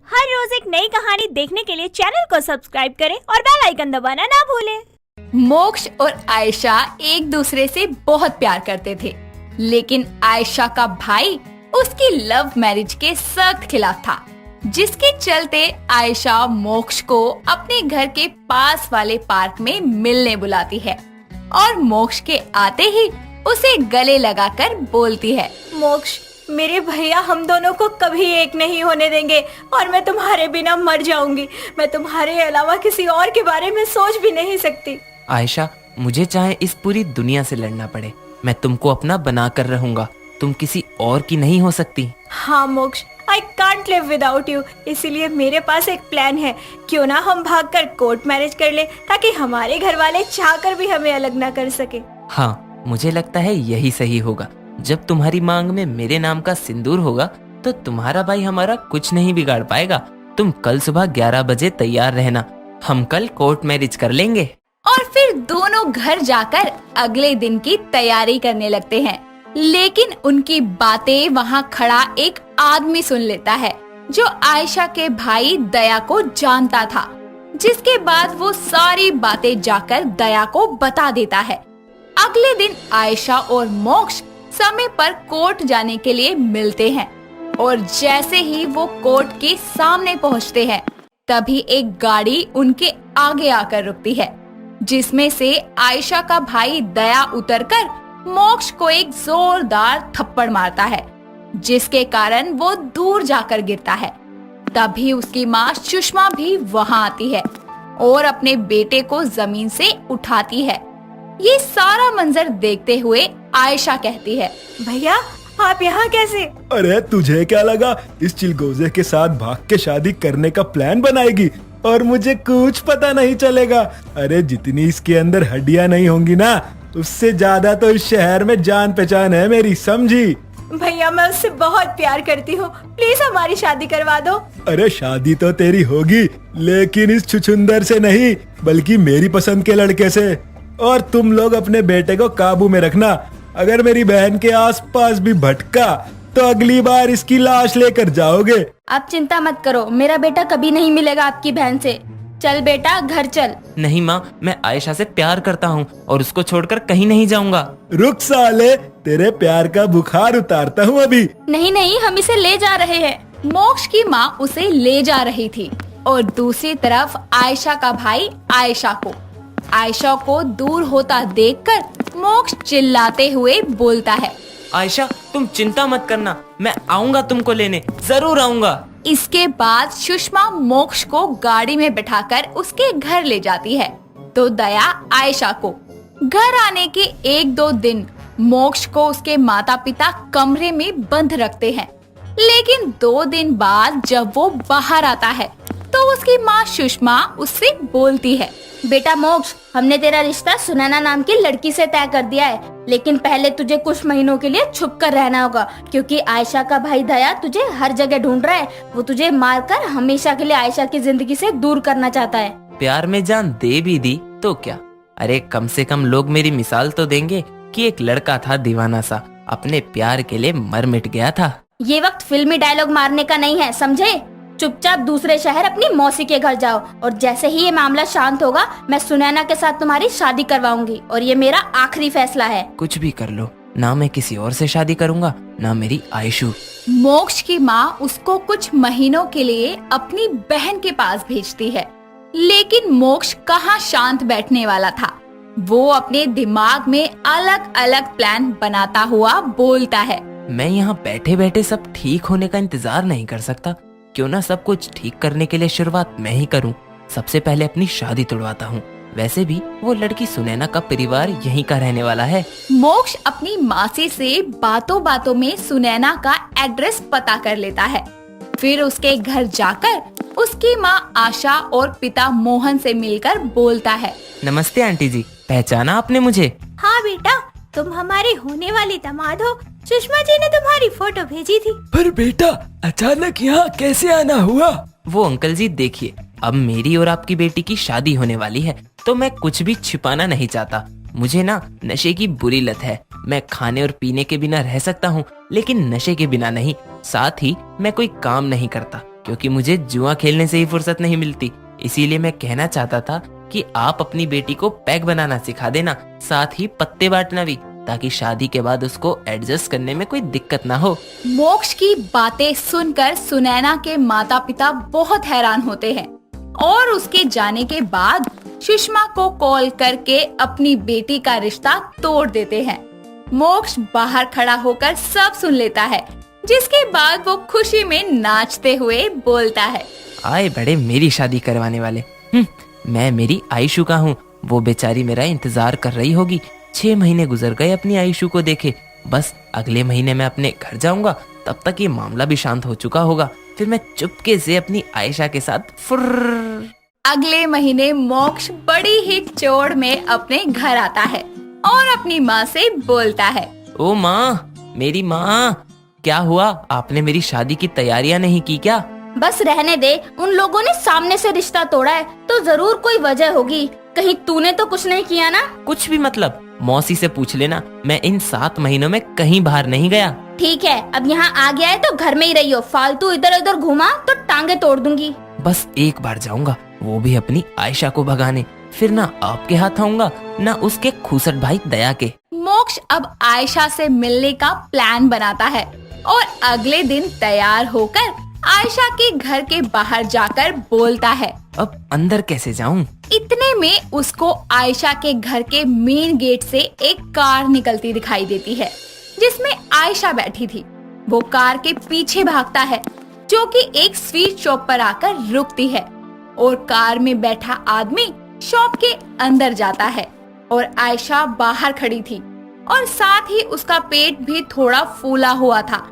हर रोज एक नई कहानी देखने के लिए चैनल को सब्सक्राइब करें और बेल आइकन दबाना ना भूलें। मोक्ष और आयशा एक दूसरे से बहुत प्यार करते थे, लेकिन आयशा का भाई उसकी लव मैरिज के सख्त खिलाफ था, जिसके चलते आयशा मोक्ष को अपने घर के पास वाले पार्क में मिलने बुलाती है और मोक्ष के आते ही उसे गले लगाकर बोलती है, मोक्ष, मेरे भैया हम दोनों को कभी एक नहीं होने देंगे और मैं तुम्हारे बिना मर जाऊंगी। मैं तुम्हारे अलावा किसी और के बारे में सोच भी नहीं सकती। आयशा, मुझे चाहे इस पूरी दुनिया से लड़ना पड़े, मैं तुमको अपना बना कर रहूंगा। तुम किसी और की नहीं हो सकती। हाँ मोक्ष, I can't live without you। इसीलिए मेरे पास एक प्लान है। क्यों ना हम भागकर कोर्ट मैरिज कर ले, ताकि हमारे घर वाले चाहकर भी हमें अलग ना कर सके। हाँ, मुझे लगता है यही सही होगा। जब तुम्हारी मांग में मेरे नाम का सिंदूर होगा तो तुम्हारा भाई हमारा कुछ नहीं बिगाड़ पाएगा। तुम कल सुबह 11 बजे तैयार रहना, हम कल कोर्ट मैरिज कर लेंगे। और फिर दोनों घर जाकर अगले दिन की तैयारी करने लगते हैं। लेकिन उनकी बातें वहाँ खड़ा एक आदमी सुन लेता है, जो आयशा के भाई दया को जानता था। जिसके बाद वो सारी बातें जाकर दया को बता देता है। अगले दिन आयशा और मोक्ष समय पर कोर्ट जाने के लिए मिलते हैं और जैसे ही वो कोर्ट के सामने पहुंचते हैं, तभी एक गाड़ी उनके आगे आकर रुकती है, जिसमें से आयशा का भाई दया उतरकर मोक्ष को एक जोरदार थप्पड़ मारता है, जिसके कारण वो दूर जाकर गिरता है। तभी उसकी माँ सुषमा भी वहाँ आती है और अपने बेटे को जमीन से उठाती है। ये सारा मंजर देखते हुए आयशा कहती है, भैया आप यहाँ कैसे? अरे तुझे क्या लगा इस चिलगोजे के साथ भाग के शादी करने का प्लान बनाएगी और मुझे कुछ पता नहीं चलेगा? अरे जितनी इसके अंदर हड्डियां नहीं होंगी ना, उससे ज्यादा तो इस शहर में जान पहचान है मेरी, समझी? भैया मैं उससे बहुत प्यार करती हूँ, प्लीज हमारी शादी करवा दो। अरे शादी तो तेरी होगी, लेकिन इस छुछुंदर से नहीं, बल्कि मेरी पसंद के लड़के से। और तुम लोग अपने बेटे को काबू में रखना। अगर मेरी बहन के आसपास भी भटका तो अगली बार इसकी लाश लेकर जाओगे। आप चिंता मत करो, मेरा बेटा कभी नहीं मिलेगा आपकी बहन से। चल बेटा घर चल। नहीं माँ, मैं आयशा से प्यार करता हूँ और उसको छोड़कर कहीं नहीं जाऊँगा। रुक साले, तेरे प्यार का बुखार उतारता हूँ अभी। नहीं नहीं, हम इसे ले जा रहे हैं। मोक्ष की माँ उसे ले जा रही थी और दूसरी तरफ आयशा का भाई आयशा को दूर होता देखकर मोक्ष चिल्लाते हुए बोलता है, आयशा तुम चिंता मत करना, मैं आऊंगा तुमको लेने, जरूर आऊंगा। इसके बाद सुषमा मोक्ष को गाड़ी में बिठाकर उसके घर ले जाती है। तो दया आयशा को घर आने के 1-2 दिन मोक्ष को उसके माता पिता कमरे में बंद रखते हैं। लेकिन 2 दिन बाद जब वो बाहर आता है तो उसकी माँ सुषमा उससे बोलती है, बेटा मोक्ष, हमने तेरा रिश्ता सुनैना नाम की लड़की से तय कर दिया है, लेकिन पहले तुझे कुछ महीनों के लिए छुप कर रहना होगा, क्योंकि आयशा का भाई दया तुझे हर जगह ढूंढ रहा है। वो तुझे मारकर हमेशा के लिए आयशा की जिंदगी से दूर करना चाहता है। प्यार में जान दे भी दी तो क्या? अरे कम से कम लोग मेरी मिसाल तो देंगे कि एक लड़का था दीवाना सा, अपने प्यार के लिए मर मिट गया था। ये वक्त फिल्मी डायलॉग मारने का नहीं है, समझे? चुपचाप दूसरे शहर अपनी मौसी के घर जाओ और जैसे ही ये मामला शांत होगा, मैं सुनैना के साथ तुम्हारी शादी करवाऊंगी और ये मेरा आखिरी फैसला है। कुछ भी कर लो, ना मैं किसी और से शादी करूंगा, ना मेरी आयशु। मोक्ष की माँ उसको कुछ महीनों के लिए अपनी बहन के पास भेजती है, लेकिन मोक्ष कहाँ शांत बैठने वाला था। वो अपने दिमाग में अलग अलग प्लान बनाता हुआ बोलता है, मैं यहाँ बैठे बैठे सब ठीक होने का इंतजार नहीं कर सकता। क्यों ना सब कुछ ठीक करने के लिए शुरुआत मैं ही करूं। सबसे पहले अपनी शादी तोड़वाता हूँ। वैसे भी वो लड़की सुनैना का परिवार यहीं का रहने वाला है। मोक्ष अपनी मासी से बातों बातों में सुनैना का एड्रेस पता कर लेता है। फिर उसके घर जाकर उसकी माँ आशा और पिता मोहन से मिलकर बोलता है, नमस्ते आंटी जी, पहचाना आपने मुझे? हाँ बेटा, तुम हमारी होने वाली दामाद हो। सुषमा जी ने तुम्हारी फोटो भेजी थी। पर बेटा अचानक यहाँ कैसे आना हुआ? वो अंकल जी देखिए, अब मेरी और आपकी बेटी की शादी होने वाली है, तो मैं कुछ भी छिपाना नहीं चाहता। मुझे ना नशे की बुरी लत है। मैं खाने और पीने के बिना रह सकता हूँ, लेकिन नशे के बिना नहीं। साथ ही मैं कोई काम नहीं करता। क्योंकि मुझे जुआ खेलने से ही फुर्सत नहीं मिलती। इसीलिए मैं कहना चाहता था कि आप अपनी बेटी को पैक बनाना सिखा देना, साथ ही पत्ते बांटना भी, ताकि शादी के बाद उसको एडजस्ट करने में कोई दिक्कत ना हो। मोक्ष की बातें सुनकर सुनैना के माता पिता बहुत हैरान होते हैं और उसके जाने के बाद सुषमा को कॉल करके अपनी बेटी का रिश्ता तोड़ देते हैं। मोक्ष बाहर खड़ा होकर सब सुन लेता है, जिसके बाद वो खुशी में नाचते हुए बोलता है, आए बड़े मेरी शादी करवाने वाले। मैं मेरी आयशु का हूँ, वो बेचारी मेरा इंतजार कर रही होगी। 6 महीने गुजर गए अपनी आयशु को देखे। बस अगले महीने मैं अपने घर जाऊंगा, तब तक ये मामला भी शांत हो चुका होगा। फिर मैं चुपके से अपनी आयशा के साथ फुर्र। अगले महीने मोक्ष बड़ी ही चोट में अपने घर आता है और अपनी माँ से बोलता है, ओ माँ, मेरी माँ, क्या हुआ? आपने मेरी शादी की तैयारियां नहीं की क्या? बस रहने दे, उन लोगों ने सामने से रिश्ता तोड़ा है तो जरूर कोई वजह होगी। कहीं तूने तो कुछ नहीं किया ना? कुछ भी मतलब? मौसी से पूछ लेना, मैं इन 7 महीनों में कहीं बाहर नहीं गया। ठीक है, अब यहाँ आ गया है तो घर में ही रहियो। फालतू इधर उधर घूमा तो टांगे तोड़ दूंगी। बस एक बार जाऊंगा, वो भी अपनी आयशा को भगाने। फिर ना आपके हाथ आऊंगा, ना उसके खूसट भाई दया के। मोक्ष अब आयशा से मिलने का प्लान बनाता है और अगले दिन तैयार होकर आयशा के घर के बाहर जाकर बोलता है, अब अंदर कैसे जाऊं? इतने में उसको आयशा के घर के मेन गेट से एक कार निकलती दिखाई देती है, जिसमें आयशा बैठी थी। वो कार के पीछे भागता है, जो कि एक स्वीट शॉप पर आकर रुकती है और कार में बैठा आदमी शॉप के अंदर जाता है और आयशा बाहर खड़ी थी और साथ ही उसका पेट भी थोड़ा फूला हुआ था।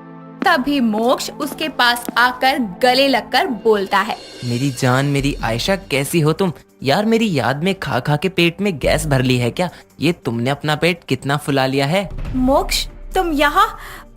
तभी मोक्ष उसके पास आकर गले लगकर बोलता है, मेरी जान, मेरी आयशा, कैसी हो तुम? यार मेरी याद में खा खा के पेट में गैस भर ली है क्या? ये तुमने अपना पेट कितना फुला लिया है? मोक्ष, तुम यहाँ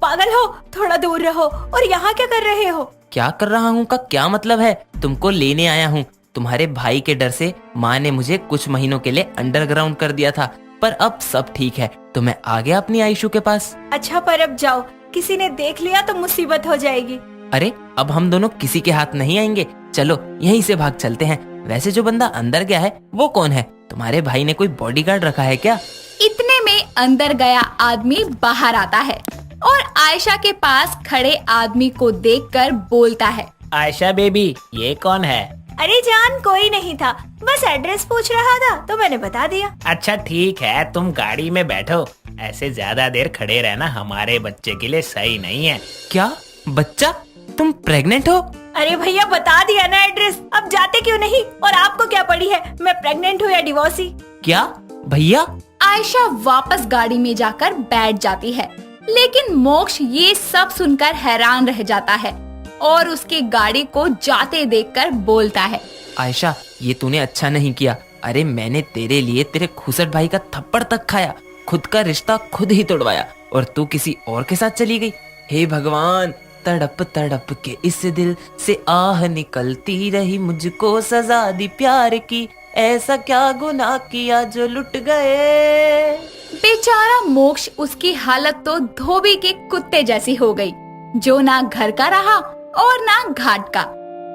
पागल हो? थोड़ा दूर रहो। और यहाँ क्या कर रहे हो? क्या कर रहा हूँ का क्या मतलब है? तुमको लेने आया हूँ। तुम्हारे भाई के डर से माँ ने मुझे कुछ महीनों के लिए अंडरग्राउंड कर दिया था, पर अब सब ठीक है तो मैं आ गया अपनी आयशु के पास। अच्छा, पर अब जाओ, किसी ने देख लिया तो मुसीबत हो जाएगी। अरे अब हम दोनों किसी के हाथ नहीं आएंगे, चलो यहीं से भाग चलते हैं। वैसे जो बंदा अंदर गया है वो कौन है? तुम्हारे भाई ने कोई बॉडीगार्ड रखा है क्या? इतने में अंदर गया आदमी बाहर आता है और आयशा के पास खड़े आदमी को देखकर बोलता है, आयशा बेबी, ये कौन है? अरे जान, कोई नहीं था, बस एड्रेस पूछ रहा था तो मैंने बता दिया। अच्छा ठीक है, तुम गाड़ी में बैठो। ऐसे ज्यादा देर खड़े रहना हमारे बच्चे के लिए सही नहीं है। क्या बच्चा? तुम प्रेग्नेंट हो? अरे भैया, बता दिया ना एड्रेस, अब जाते क्यों नहीं? और आपको क्या पड़ी है, मैं प्रेग्नेंट हूँ या डिवोर्सी? क्या भैया? आयशा वापस गाड़ी में जाकर बैठ जाती है, लेकिन मोक्ष ये सब सुनकर हैरान रह जाता है और उसकी गाड़ी को जाते देखकर बोलता है, आयशा, ये तूने अच्छा नहीं किया। अरे मैंने तेरे लिए तेरे खुसट भाई का थप्पड़ तक खाया, खुद का रिश्ता खुद ही तोड़वाया और तू किसी और के साथ चली गई। हे भगवान, तड़प तड़प के इस दिल से आह निकलती रही, मुझको सजा दी प्यार की, ऐसा क्या गुनाह किया जो लुट गए। बेचारा मोक्ष, उसकी हालत तो धोबी के कुत्ते जैसी हो गई, जो ना घर का रहा और ना घाट का।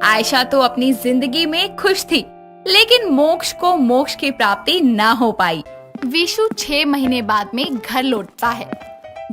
आयशा तो अपनी जिंदगी में खुश थी, लेकिन मोक्ष को मोक्ष की प्राप्ति ना हो पाई। विशु 6 महीने बाद में घर लौटता है,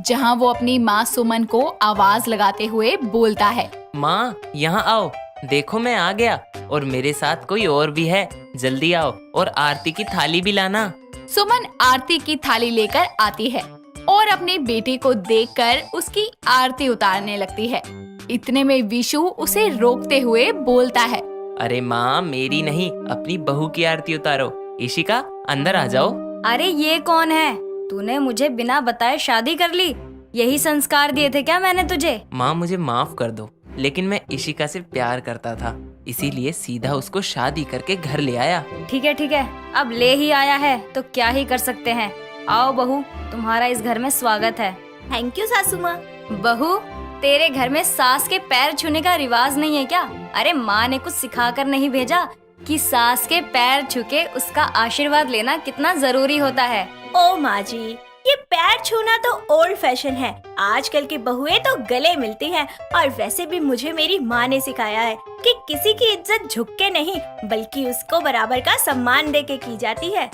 जहां वो अपनी माँ सुमन को आवाज लगाते हुए बोलता है, माँ यहाँ आओ, देखो मैं आ गया और मेरे साथ कोई और भी है, जल्दी आओ और आरती की थाली भी लाना। सुमन आरती की थाली लेकर आती है और अपने बेटे को देखकर उसकी आरती उतारने लगती है। इतने में विशु उसे रोकते हुए बोलता है, अरे माँ, मेरी नहीं, अपनी बहू की आरती उतारो। इशिका, अंदर आ जाओ। अरे ये कौन है? तूने मुझे बिना बताए शादी कर ली? यही संस्कार दिए थे क्या मैंने तुझे? माँ मुझे माफ कर दो, लेकिन मैं इशिका से प्यार करता था, इसीलिए सीधा उसको शादी करके घर ले आया। ठीक है, अब ले ही आया है तो क्या ही कर सकते हैं। आओ बहू, तुम्हारा इस घर में स्वागत है। थैंक यू सासू माँ। बहू, तेरे घर में सास के पैर छूने का रिवाज नहीं है क्या? अरे माँ ने कुछ सिखा कर नहीं भेजा कि सास के पैर छू के उसका आशीर्वाद लेना कितना जरूरी होता है? ओ माँ जी, ये पैर छूना तो ओल्ड फैशन है। आजकल की बहुएं तो गले मिलती हैं और वैसे भी मुझे मेरी माँ ने सिखाया है कि किसी की इज्जत झुक के नहीं बल्कि उसको बराबर का सम्मान दे के की जाती है।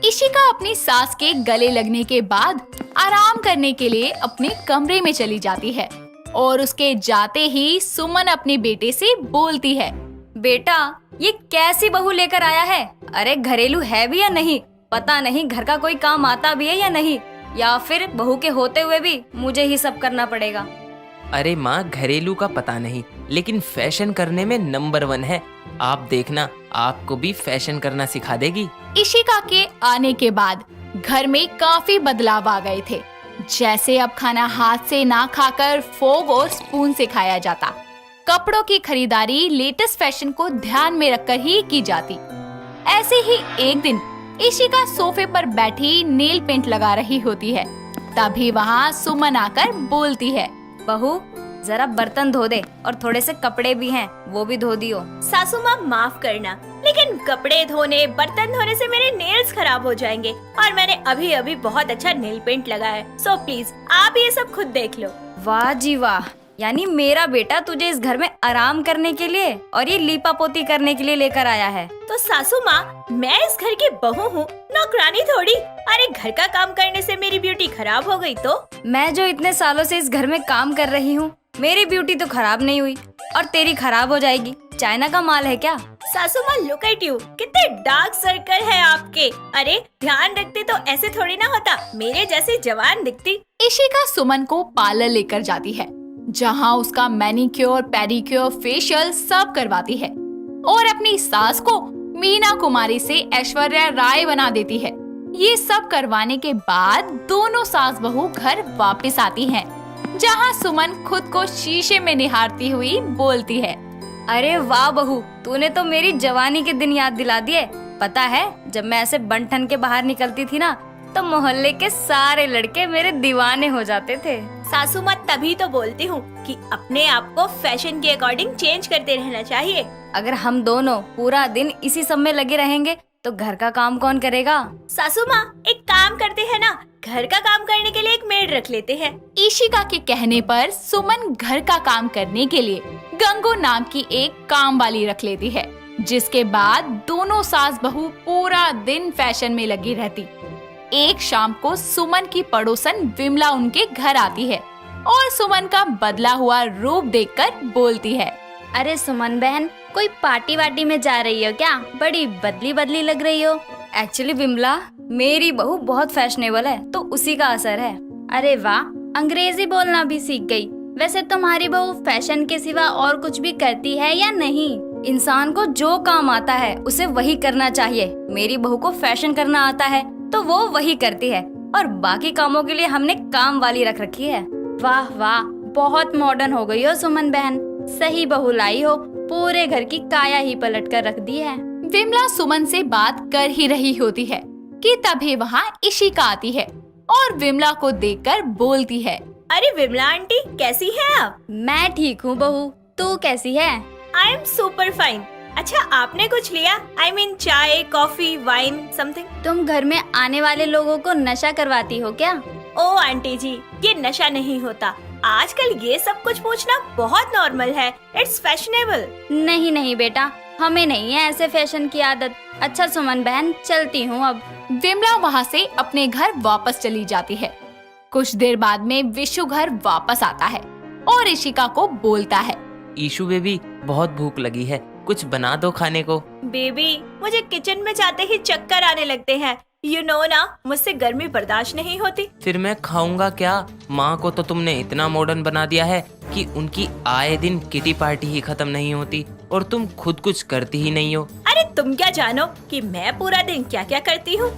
इशिका अपनी सास के गले लगने के बाद आराम करने के लिए अपने कमरे में चली जाती है और उसके जाते ही सुमन अपने बेटे से बोलती है। बेटा, ये कैसी बहू लेकर आया है? अरे घरेलू है भी या नहीं? पता नहीं घर का कोई काम आता भी है या नहीं, या फिर बहू के होते हुए भी मुझे ही सब करना पड़ेगा। अरे माँ, घरेलू का पता नहीं लेकिन फैशन करने में नंबर 1 है। आप देखना, आपको भी फैशन करना सिखा देगी। इशिका के आने के बाद घर में काफी बदलाव आ गए थे। जैसे अब खाना हाथ से ना खाकर फोर्क और स्पून से खाया जाता। कपड़ों की खरीदारी लेटेस्ट फैशन को ध्यान में रखकर ही की जाती। ऐसे ही एक दिन इशिका सोफे पर बैठी नेल पेंट लगा रही होती है। तभी वहाँ सुमन आकर बोलती है। बहू, जरा बर्तन धो दे और थोड़े से कपड़े भी हैं, वो भी धो दियो। सासू माँ माफ करना, लेकिन कपड़े धोने बर्तन धोने से मेरे नेल्स खराब हो जाएंगे और मैंने अभी अभी बहुत अच्छा नेल पेंट लगाया है। सो प्लीज आप ये सब खुद देख लो। वाह जी वाह, यानी मेरा बेटा तुझे इस घर में आराम करने के लिए और ये लीपा पोती करने के लिए लेकर आया है। तो सासू माँ, मैं इस घर की बहू हूँ, नौकरानी थोड़ी। अरे घर का काम करने से मेरी ब्यूटी खराब हो गई तो? मैं जो इतने सालों से इस घर में काम कर रही हूँ, मेरी ब्यूटी तो खराब नहीं हुई और तेरी खराब हो जाएगी। चाइना का माल है क्या? सासू माँ, लुक एट यू, कितने डार्क सर्कल है आपके। अरे ध्यान रखते तो ऐसे थोड़ी ना होता, मेरे जैसी जवान दिखती। इशिका सुमन को पार्लर लेकर जाती है, जहाँ उसका मैनिक्योर, पेडिक्योर, फेशियल सब करवाती है और अपनी सास को मीना कुमारी से ऐश्वर्या राय बना देती है। ये सब करवाने के बाद दोनों सास बहू घर वापस आती हैं, जहाँ सुमन खुद को शीशे में निहारती हुई बोलती है। अरे वाह बहू, तूने तो मेरी जवानी के दिन याद दिला दिए। पता है, जब मैं ऐसे बन ठन के बाहर निकलती थी ना, तो मोहल्ले के सारे लड़के मेरे दीवाने हो जाते थे। सासू माँ, तभी तो बोलती हूँ कि अपने आप को फैशन के अकॉर्डिंग चेंज करते रहना चाहिए। अगर हम दोनों पूरा दिन इसी सब में लगे रहेंगे तो घर का काम कौन करेगा? सासू माँ, एक काम करते हैं ना, घर का काम करने के लिए एक मेड रख लेते हैं। इशिका के कहने पर सुमन घर का काम करने के लिए गंगू नाम की एक काम वाली रख लेती है, जिसके बाद दोनों सास बहू पूरा दिन फैशन में लगी रहती। एक शाम को सुमन की पड़ोसन विमला उनके घर आती है और सुमन का बदला हुआ रूप देखकर बोलती है। अरे सुमन बहन, कोई पार्टी वार्टी में जा रही हो क्या? बड़ी बदली बदली लग रही हो। एक्चुअली विमला, मेरी बहू बहुत फैशनेबल है तो उसी का असर है। अरे वाह, अंग्रेजी बोलना भी सीख गई। वैसे तुम्हारी बहू फैशन के सिवा और कुछ भी करती है या नहीं? इंसान को जो काम आता है उसे वही करना चाहिए। मेरी बहू को फैशन करना आता है तो वो वही करती है और बाकी कामों के लिए हमने काम वाली रख रखी है। वाह वाह, बहुत मॉडर्न हो गई हो सुमन बहन। सही बहू लाई हो, पूरे घर की काया ही पलट कर रख दी है। विमला सुमन से बात कर ही रही होती है कि तभी वहाँ इशिका आती है और विमला को देखकर बोलती है। अरे विमला आंटी, कैसी हैं आप? मैं ठीक हूँ बहू, तू कैसी है? I am super fine. अच्छा, आपने कुछ लिया? I mean, चाय, कॉफी, वाइन, समथिंग? तुम घर में आने वाले लोगों को नशा करवाती हो क्या? ओ आंटी जी, ये नशा नहीं होता। आजकल ये सब कुछ पूछना बहुत नॉर्मल है। It's fashionable. नहीं नहीं बेटा, हमें नहीं है ऐसे फैशन की आदत। अच्छा सुमन बहन, चलती हूँ अब। विमला वहाँ से अपने घर वापस चली जाती है। कुछ देर बाद में विशु घर वापस आता है और इशिका को बोलता है। ईशु बेबी, बहुत भूख लगी है, कुछ बना दो खाने को। बेबी, मुझे किचन में जाते ही चक्कर आने लगते हैं। यू नो ना, मुझसे गर्मी बर्दाश्त नहीं होती। फिर मैं खाऊंगा क्या? माँ को तो तुमने इतना मॉडर्न बना दिया है कि उनकी आए दिन किटी पार्टी ही खत्म नहीं होती और तुम खुद कुछ करती ही नहीं हो। अरे तुम क्या जानो कि मैं पूरा दिन क्या क्या करती हूँ?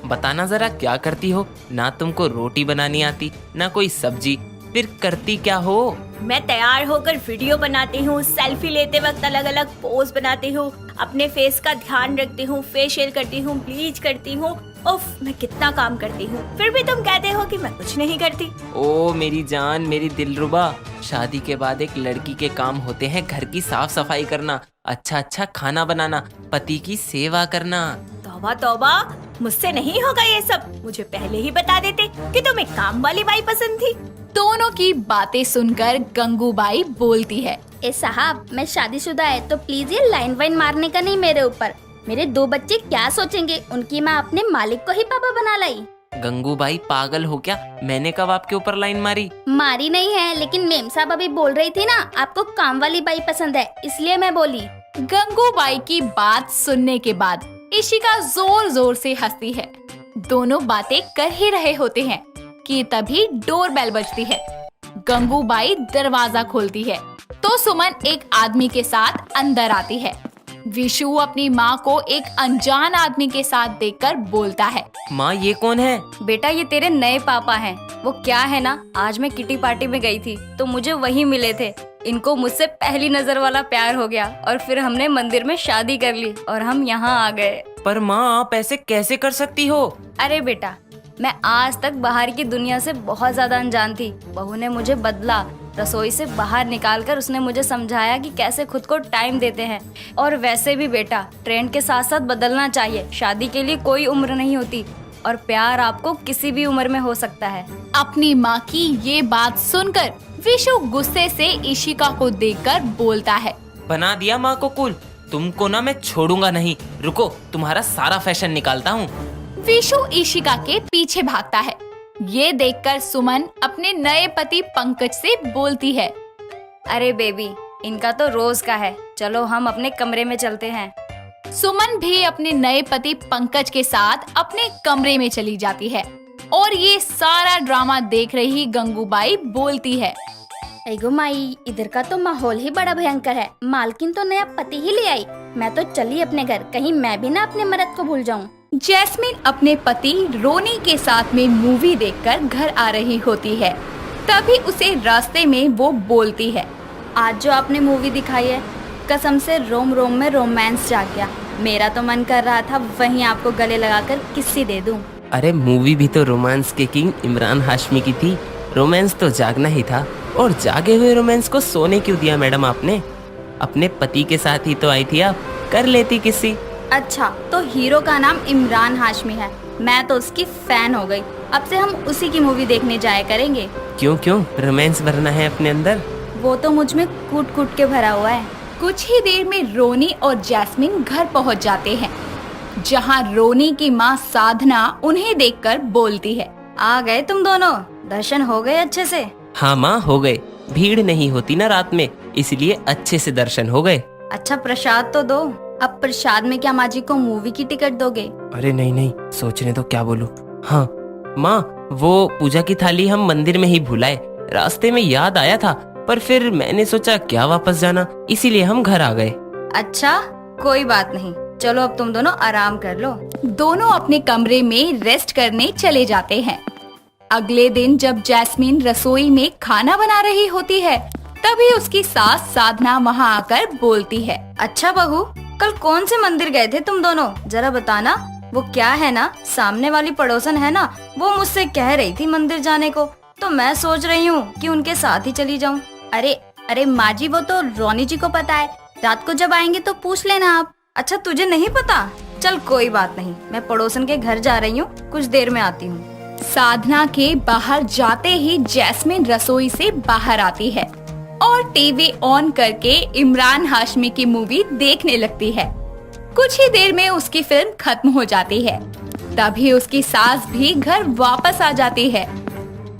बताना जरा, क्या करती हो? ना तुमको रोटी बनानी आती, ना कोई सब्जी, फिर करती क्या हो? मैं तैयार होकर वीडियो बनाती हूँ, सेल्फी लेते वक्त अलग अलग पोज बनाती हूँ, अपने फेस का ध्यान रखती हूँ, फेशियल करती हूँ, ब्लीच करती हूँ। उफ, मैं कितना काम करती हूँ, फिर भी तुम कहते हो कि मैं कुछ नहीं करती। ओ मेरी जान, मेरी दिलरुबा, शादी के बाद एक लड़की के काम होते हैं घर की साफ सफाई करना, अच्छा खाना बनाना, पति की सेवा करना। तौबा तौबा, मुझसे नहीं होगा ये सब। मुझे पहले ही बता देते कि तुम्हें काम वाली बाई पसंद थी। दोनों की बातें सुनकर गंगूबाई बोलती है। ए साहब, मैं शादीशुदा है तो प्लीज ये लाइन वाइन मारने का नहीं मेरे ऊपर। मेरे 2 बच्चे क्या सोचेंगे? उनकी माँ अपने मालिक को ही पापा बना लाई। गंगूबाई पागल हो क्या? मैंने कब आपके ऊपर लाइन मारी? मारी नहीं है, लेकिन मेम साहब अभी बोल रही थी ना, आपको काम वाली बाई पसंद है, इसलिए मैं बोली। गंगूबाई की बात सुनने के बाद इशिका जोर जोर से हंसती है। दोनों बातें कर ही रहे होते हैं कि तभी डोरबेल बजती है। गंगूबाई दरवाजा खोलती है तो सुमन एक आदमी के साथ अंदर आती है। विशु अपनी माँ को एक अनजान आदमी के साथ देखकर बोलता है, माँ ये कौन है? बेटा ये तेरे नए पापा हैं। वो क्या है ना, आज मैं किटी पार्टी में गई थी तो मुझे वही मिले थे। इनको मुझसे पहली नजर वाला प्यार हो गया और फिर हमने मंदिर में शादी कर ली और हम यहाँ आ गए। पर माँ आप ऐसे कैसे कर सकती हो? अरे बेटा, मैं आज तक बाहर की दुनिया से बहुत ज्यादा अनजान थी। बहू ने मुझे बदला, रसोई से बाहर निकालकर उसने मुझे समझाया कि कैसे खुद को टाइम देते हैं। और वैसे भी बेटा, ट्रेंड के साथ साथ बदलना चाहिए। शादी के लिए कोई उम्र नहीं होती और प्यार आपको किसी भी उम्र में हो सकता है। अपनी माँ की ये बात सुनकर विशु गुस्से से इशिका को देखकर बोलता है, बना दिया माँ को कूल। तुमको ना मैं छोड़ूंगा नहीं। रुको, तुम्हारा सारा फैशन निकालता हूँ। विशु इशिका के पीछे भागता है। ये देखकर सुमन अपने नए पति पंकज से बोलती है, अरे बेबी, इनका तो रोज का है, चलो हम अपने कमरे में चलते हैं। सुमन भी अपने नए पति पंकज के साथ अपने कमरे में चली जाती है और ये सारा ड्रामा देख रही गंगूबाई बोलती है, एगो माई, इधर का तो माहौल ही बड़ा भयंकर है। मालकिन तो नया पति ही ले आई। मैं तो चली अपने घर, कहीं मैं भी ना अपने मर्द को भूल जाऊं। जैस्मिन अपने पति रोनी के साथ में मूवी देखकर घर आ रही होती है। तभी उसे रास्ते में वो बोलती है, आज जो आपने मूवी दिखाई है, कसम से रोम रोम में रोमांस जाग गया। मेरा तो मन कर रहा था वहीं आपको गले लगाकर किस्सी दे दूं। अरे मूवी भी तो रोमांस के किंग इमरान हाशमी की थी। रोमांस तो जागना ही था, और जागे हुए रोमांस को सोने क्यों दिया मैडम आपने? अपने पति के साथ ही तो आई थी आप, कर लेती किसी। अच्छा, तो हीरो का नाम इमरान हाशमी है। मैं तो उसकी फैन हो गई। अब से हम उसी की मूवी देखने जाया करेंगे। क्यों क्यों रोमांस भरना है अपने अंदर? वो तो मुझ में कूट कूट के भरा हुआ है। कुछ ही देर में रोनी और जैस्मिन घर पहुंच जाते हैं, जहां रोनी की मां साधना उन्हें देखकर बोलती है, आ गए तुम दोनों, दर्शन हो गए अच्छे से? हाँ माँ, हो गए। भीड़ नहीं होती ना रात में, इसलिए अच्छे से दर्शन हो गए। अच्छा प्रसाद तो दो। अब प्रसाद में क्या माँ जी को मूवी की टिकट दोगे? अरे नहीं नहीं, सोचने तो क्या बोलूं। हाँ माँ, वो पूजा की थाली हम मंदिर में ही भुलाए। रास्ते में याद आया था, पर फिर मैंने सोचा क्या वापस जाना, इसीलिए हम घर आ गए। अच्छा, कोई बात नहीं, चलो अब तुम दोनों आराम कर लो। दोनों अपने कमरे में रेस्ट करने चले जाते हैं। अगले दिन जब जैस्मिन रसोई में खाना बना रही होती है, तभी उसकी सास साधना वहाँ आकर बोलती है, अच्छा बहू, कल कौन से मंदिर गए थे तुम दोनों, जरा बताना। वो क्या है ना, सामने वाली पड़ोसन है ना, वो मुझसे कह रही थी मंदिर जाने को, तो मैं सोच रही हूँ कि उनके साथ ही चली जाऊँ। अरे माँ जी, वो तो रोनी जी को पता है। रात को जब आएंगे तो पूछ लेना आप। अच्छा, तुझे नहीं पता? चल कोई बात नहीं, मैं पड़ोसन के घर जा रही हूँ, कुछ देर में आती हूँ। साधना के बाहर जाते ही जैस्मिन रसोई से बाहर आती है और टीवी ऑन करके इमरान हाशमी की मूवी देखने लगती है। कुछ ही देर में उसकी फिल्म खत्म हो जाती है। तभी उसकी सास भी घर वापस आ जाती है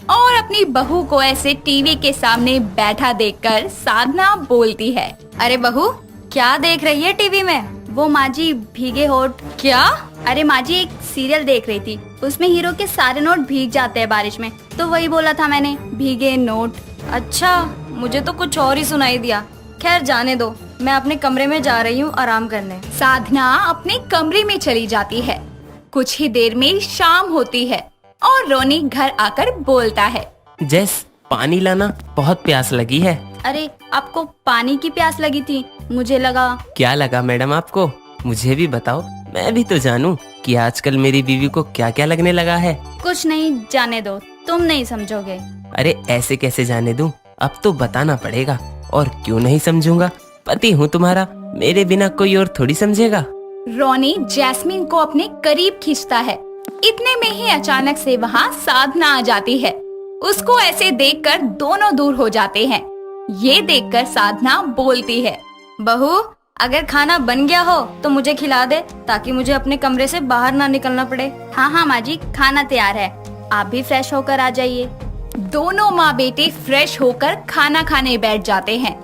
और अपनी बहू को ऐसे टीवी के सामने बैठा देखकर साधना बोलती है, अरे बहू, क्या देख रही है टीवी में? वो माँ जी, भीगे होठ। क्या? अरे माँ जी, एक सीरियल देख रही थी, उसमें हीरो के सारे नोट भीग जाते हैं बारिश में, तो वही बोला था मैंने, भीगे नोट। अच्छा, मुझे तो कुछ और ही सुनाई दिया। खैर जाने दो, मैं अपने कमरे में जा रही हूँ आराम करने। साधना अपने कमरे में चली जाती है। कुछ ही देर में शाम होती है और रोनी घर आकर बोलता है, जैस पानी लाना, बहुत प्यास लगी है। अरे आपको पानी की प्यास लगी थी? मुझे लगा। क्या लगा मैडम आपको? मुझे भी बताओ, मैं भी तो जानूं कि आजकल मेरी बीवी को क्या क्या लगने लगा है। कुछ नहीं, जाने दो, तुम नहीं समझोगे। अरे ऐसे कैसे जाने दूं? अब तो बताना पड़ेगा। और क्यों नहीं समझूंगा, पति हूँ तुम्हारा, मेरे बिना कोई और थोड़ी समझेगा। रोनी जैस्मिन को अपने करीब खींचता है। इतने में ही अचानक से वहाँ साधना आ जाती है उसको ऐसे देखकर दोनों दूर हो जाते हैं। ये देखकर साधना बोलती है, बहू, अगर खाना बन गया हो तो मुझे खिला दे, ताकि मुझे अपने कमरे से बाहर ना निकलना पड़े। हाँ हाँ माँ जी, खाना तैयार है, आप भी फ्रेश होकर आ जाइए। दोनों माँ बेटे फ्रेश होकर खाना खाने बैठ जाते हैं।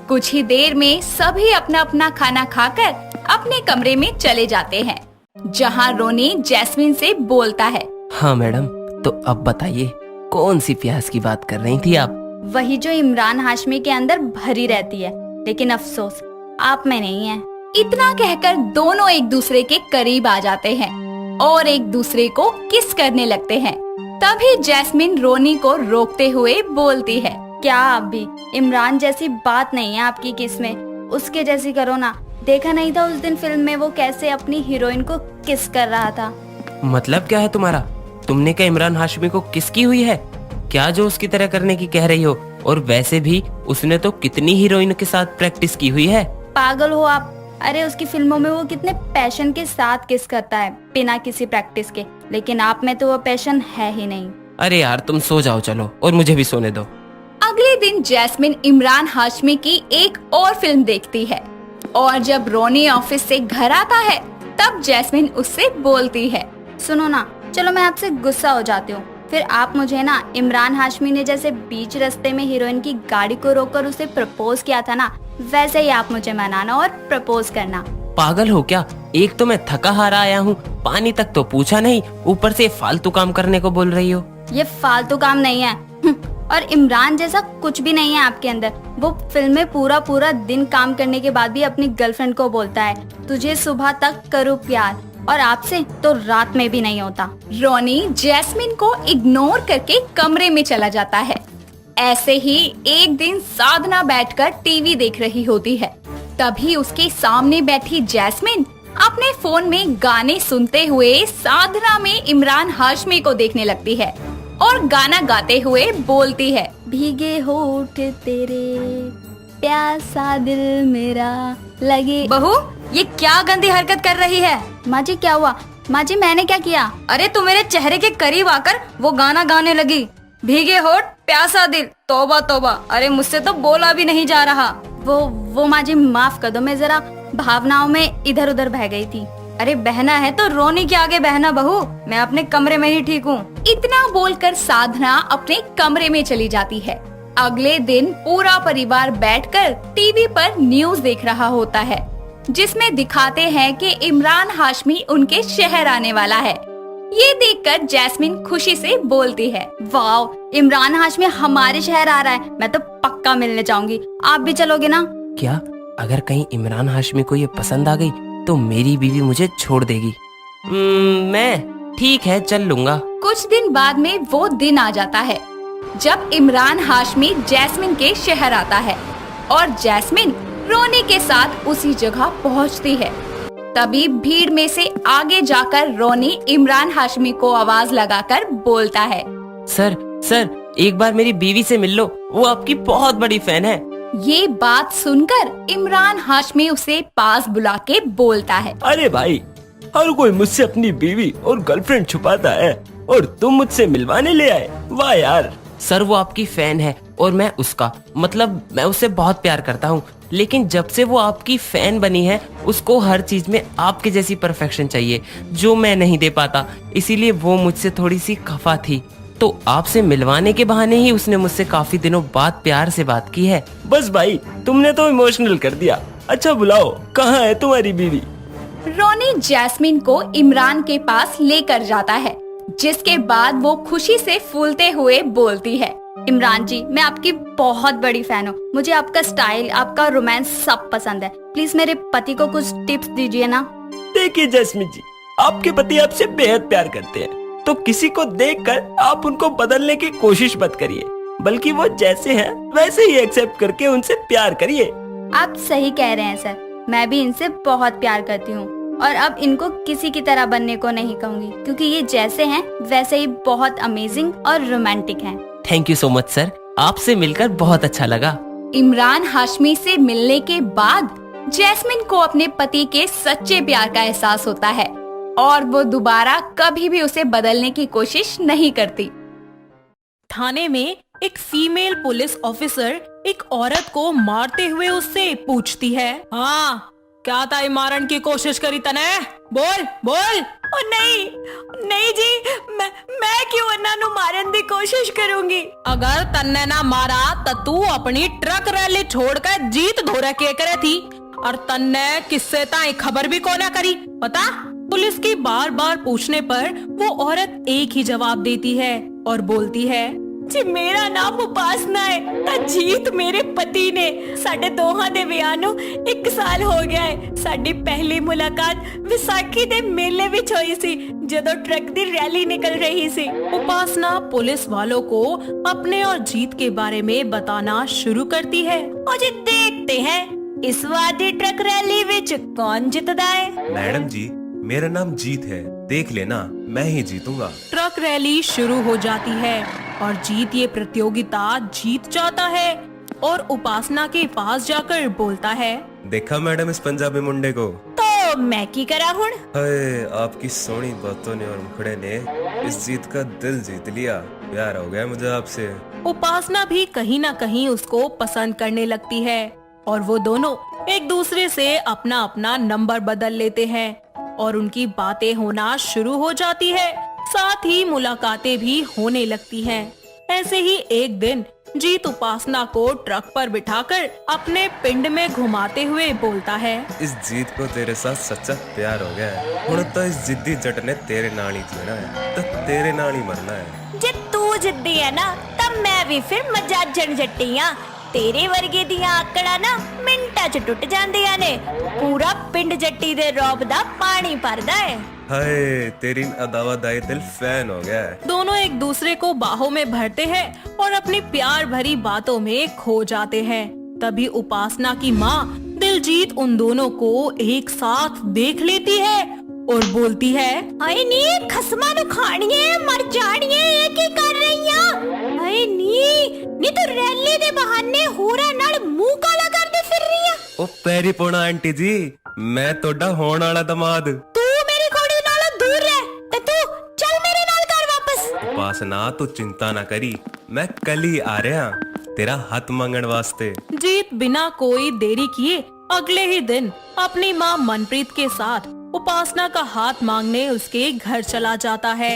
कुछ ही देर में सभी अपना अपना खाना खाकर अपने कमरे में चले जाते हैं, जहाँ रोनी जैस्मिन से बोलता है, हाँ मैडम, तो अब बताइए कौन सी प्यास की बात कर रही थी आप? वही जो इमरान हाशमी के अंदर भरी रहती है, लेकिन अफसोस आप में नहीं है। इतना कहकर दोनों एक दूसरे के करीब आ जाते हैं और एक दूसरे को किस करने लगते हैं। तभी जैस्मिन रोनी को रोकते हुए बोलती है, क्या आप भी? इमरान जैसी बात नहीं है आपकी किस में, उसके जैसी करो ना। देखा नहीं था उस दिन फिल्म में वो कैसे अपनी हीरोइन को किस कर रहा था? मतलब क्या है तुम्हारा? तुमने क्या इमरान हाशमी को किस की हुई है? क्या जो उसकी तरह करने की कह रही हो? और वैसे भी उसने तो कितनी हीरोइन के साथ प्रैक्टिस की हुई है। पागल हो आप? अरे उसकी फिल्मों में वो कितने पैशन के साथ किस करता है बिना किसी प्रैक्टिस के, लेकिन आप में तो वो पैशन है ही नहीं। अरे यार तुम सो जाओ चलो, और मुझे भी सोने दो। अगले दिन जैस्मिन इमरान हाशमी की एक और फिल्म देखती है और जब रोनी ऑफिस से घर आता है तब जैस्मिन उससे बोलती है, सुनो ना, चलो मैं आपसे गुस्सा हो जाती हूँ, फिर आप मुझे ना इमरान हाशमी ने जैसे बीच रास्ते में हीरोइन की गाड़ी को रोककर उसे प्रपोज किया था ना, वैसे ही आप मुझे मनाना और प्रपोज करना। पागल हो क्या? एक तो मैं थका हारा आया हूँ, पानी तक तो पूछा नहीं, ऊपर से फालतू काम करने को बोल रही हो। ये फालतू काम नहीं है। और इमरान जैसा कुछ भी नहीं है आपके अंदर। वो फिल्म में पूरा पूरा दिन काम करने के बाद भी अपनी गर्लफ्रेंड को बोलता है, तुझे सुबह तक करूँ प्यार, और आपसे तो रात में भी नहीं होता। रोनी जैस्मिन को इग्नोर करके कमरे में चला जाता है। ऐसे ही एक दिन साधना बैठकर टीवी देख रही होती है। तभी उसके सामने बैठी जैस्मिन अपने फोन में गाने सुनते हुए साधना में इमरान हाशमी को देखने लगती है और गाना गाते हुए बोलती है, भीगे होठ तेरे, प्यासा दिल मेरा लगे। बहू, ये क्या गंदी हरकत कर रही है? माँ जी क्या हुआ? माँ जी मैंने क्या किया? अरे तू मेरे चेहरे के करीब आकर वो गाना गाने लगी, भीगे होठ प्यासा दिल, तौबा तौबा। अरे मुझसे तो बोला भी नहीं जा रहा। वो माँ जी माफ कर दो, मैं जरा भावनाओं में इधर उधर बह गई थी। अरे बहना है तो रोनी के आगे बहना बहू, मैं अपने कमरे में ही ठीक हूँ। इतना बोलकर साधना अपने कमरे में चली जाती है। अगले दिन पूरा परिवार बैठकर टीवी पर न्यूज देख रहा होता है, जिसमें दिखाते हैं कि इमरान हाशमी उनके शहर आने वाला है। ये देखकर जैस्मिन खुशी से बोलती है, वाह, इमरान हाशमी हमारे शहर आ रहा है, मैं तो पक्का मिलने जाऊंगी। आप भी चलोगे ना? क्या अगर कहीं इमरान हाशमी को ये पसंद आ गई तो मेरी बीवी मुझे छोड़ देगी। मैं ठीक है चल लूंगा। कुछ दिन बाद में वो दिन आ जाता है जब इमरान हाशमी जैस्मिन के शहर आता है और जैस्मिन रोनी के साथ उसी जगह पहुंचती है। तभी भीड़ में से आगे जाकर रोनी इमरान हाशमी को आवाज लगाकर बोलता है, सर एक बार मेरी बीवी से मिल लो, वो आपकी बहुत बड़ी फैन है। ये बात सुनकर इमरान हाशमी उसे पास बुला के बोलता है, अरे भाई, हर कोई मुझसे अपनी बीवी और गर्लफ्रेंड छुपाता है और तुम मुझसे मिलवाने ले आए। वाह यार। सर वो आपकी फैन है और मैं उसका, मतलब मैं उससे बहुत प्यार करता हूँ, लेकिन जब से वो आपकी फैन बनी है उसको हर चीज में आपके जैसी परफेक्शन चाहिए जो मैं नहीं दे पाता, इसीलिए वो मुझसे थोड़ी सी खफा थी। तो आपसे मिलवाने के बहाने ही उसने मुझसे काफी दिनों बाद प्यार से बात की है। बस भाई, तुमने तो इमोशनल कर दिया। अच्छा बुलाओ, कहाँ है तुम्हारी बीवी? रोनी जैस्मिन को इमरान के पास लेकर जाता है, जिसके बाद वो खुशी से फूलते हुए बोलती है, इमरान जी, मैं आपकी बहुत बड़ी फैन हूँ। मुझे आपका स्टाइल, आपका रोमांस सब पसंद है। प्लीज मेरे पति को कुछ टिप्स दीजिए ना। देखिए जैस्मिन जी, आपके पति आपसे बेहद प्यार करते हैं, तो किसी को देखकर आप उनको बदलने की कोशिश मत करिए, बल्कि वो जैसे हैं वैसे ही एक्सेप्ट करके उनसे प्यार करिए। आप सही कह रहे हैं सर, मैं भी इनसे बहुत प्यार करती हूँ और अब इनको किसी की तरह बनने को नहीं कहूँगी, क्योंकि ये जैसे हैं वैसे ही बहुत अमेजिंग और रोमांटिक हैं। Thank you so much sir, आपसे मिलकर बहुत अच्छा लगा। इमरान हाशमी से मिलने के बाद जैस्मिन को अपने पति के सच्चे प्यार का एहसास होता है और वो दोबारा कभी भी उसे बदलने की कोशिश नहीं करती। थाने में एक फीमेल पुलिस ऑफिसर एक औरत को मारते हुए उससे पूछती है, हाँ क्या ताई मारन की कोशिश करी तने? बोल बोल। ओ नहीं नहीं जी, मैं क्यों उन्होंने मारन की कोशिश करूंगी। अगर तन्ने ना मारा तो तू अपनी ट्रक रैली छोड़कर जीत धोरे के करे थी, और तन्ने किससे ताई खबर भी को ना करी पता। पुलिस की बार बार पूछने पर वो औरत एक ही जवाब देती है और बोलती है, जी मेरा नाम उपासना है। ता जीत मेरे पति ने, साडे दोहां दे विआह नूं 1 साल हो गया है। साडी पहली मुलाकात विसाखी दे मेले विच होई सी, जदों ट्रक दी रैली निकल रही सी। उपासना पुलिस वालों को अपने और जीत के बारे में बताना शुरू करती है। और जी देखते हैं इस वादी ट्रक रैली विच कौन जितदा है। मैडम जी, मेरा नाम जीत है, देख लेना मैं ही जीतूंगा। ट्रक रैली शुरू हो जाती है और जीत ये प्रतियोगिता जीत जाता है और उपासना के पास जाकर बोलता है, देखा मैडम इस पंजाबी मुंडे को? तो मैं की करा हुण। हाय, आपकी सोनी बातों ने और मुखड़े ने इस जीत का दिल जीत लिया। प्यार हो गया मुझे आपसे। उपासना भी कहीं न कहीं उसको पसंद करने लगती है और वो दोनों एक दूसरे से अपना अपना नंबर बदल लेते हैं और उनकी बातें होना शुरू हो जाती है। साथ ही मुलाकातें भी होने लगती हैं। ऐसे ही एक दिन जीत उपासना को ट्रक पर बिठाकर अपने पिंड में घुमाते हुए बोलता है, इस जीत को तेरे साथ सच्चा प्यार हो गया है। हुण तो इस जिद्दी जट ने तेरे नाल ही जीना है, तो तेरे नाल ही मरना है। जे तू जिद्दी है ना, तब मैं भी फिर मजाजन जट्टी हाँ। तेरे वर्गे दियां आकड़ा ना मिंटा च टुट जांदियां ने। पूरा पिंड जट्टी दे रौब दा पानी भरदा है। हाय, तेरी अदावदाई दिल फैन हो गया है। दोनों एक दूसरे को बाहों में भरते हैं और अपनी प्यार भरी बातों में खो जाते हैं। तभी उपासना की माँ दिलजीत उन दोनों को एक साथ देख लेती है और बोलती है, हाय नी खसमा नु खाणिए मर जाणिए, ये की कर रही है? हाय नी तो रैली दे बहाने होरा नाल मुंह काला करदे फिर रही है। ओ पैरी पोना आंटी जी, मैं तोड़ा होण वाला दमाद। तू मेरी घोड़ी नालों दूर रह ते तू चल मेरे नाल घर वापस। उपासना तू चिंता ना करी, मैं कल ही आ रहा तेरा हाथ मांगण वास्ते। जीत बिना कोई देरी किए अगले ही दिन अपनी माँ मनप्रीत के साथ उपासना का हाथ मांगने उसके घर चला जाता है।